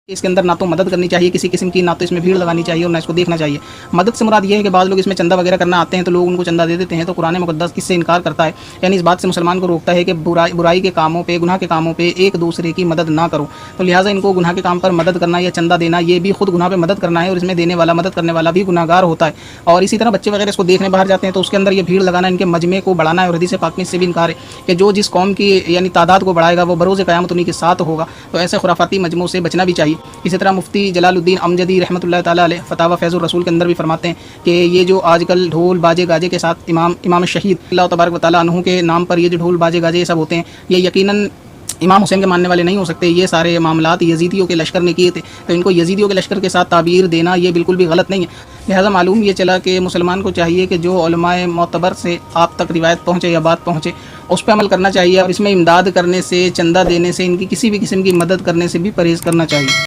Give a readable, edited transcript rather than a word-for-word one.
اس کے اندر نہ تو مدد کرنی چاہیے کسی قسم کی، نہ تو اس میں بھیڑ لگانی چاہیے اور نہ اس کو دیکھنا چاہیے۔ مدد سے مراد یہ ہے کہ بعض لوگ اس میں چندہ وغیرہ کرنا آتے ہیں تو لوگ ان کو چندہ دے دیتے ہیں، تو قرآن مقدس کس سے انکار کرتا ہے، یعنی اس بات سے مسلمان کو روکتا ہے کہ برائی کے کاموں پہ، گناہ کے کاموں پہ ایک دوسرے کی مدد نہ کرو۔ تو لہٰذا ان کو گناہ کے کام پر مدد کرنا یا چندہ دینا، یہ بھی خود گناہ پہ مدد کرنا ہے، اور اس میں دینے والا، مدد کرنے والا بھی گناہ گار ہوتا ہے۔ اور اسی طرح بچے وغیرہ اس کو دیکھنے باہر جاتے ہیں تو اس کے اندر یہ بھیڑ لگانا، ان کے مجمع کو بڑھانا ہے، اور حدیث پاک میں اس سے بھی انکار ہے کہ جو جس قوم کی یعنی تعداد کو بڑھائے گا وہ بروز قیامت انہیں کے ساتھ ہوگا۔ تو ایسے خرافاتی مجموعوں سے بچنا بھی چاہیے۔ اسی طرح مفتی جلال الدین امجدی رحمۃ اللہ تعالیٰ علیہ فتاوی فیض الرسول کے اندر بھی فرماتے ہیں کہ یہ جو آج کل ڈھول باجے گاجے کے ساتھ امام شہید اللہ تبارک و تعالیٰ عنہ کے نام پر یہ جو ڈھول باجے گاجے یہ سب ہوتے ہیں، یہ یقیناً امام حسین کے ماننے والے نہیں ہو سکتے۔ یہ سارے معاملات یزیدیوں کے لشکر نے کیے تھے، تو ان کو یزیدیوں کے لشکر کے ساتھ تعبیر دینا یہ بالکل بھی غلط نہیں ہے۔ لہٰذا معلوم یہ چلا کہ مسلمان کو چاہیے کہ جو علماء معتبر سے آپ تک روایت پہنچے یا بات پہنچے اس پہ عمل کرنا چاہیے، اور اس میں امداد کرنے سے، چندہ دینے سے، ان کی کسی بھی قسم کی مدد کرنے سے بھی پرہیز کرنا چاہیے۔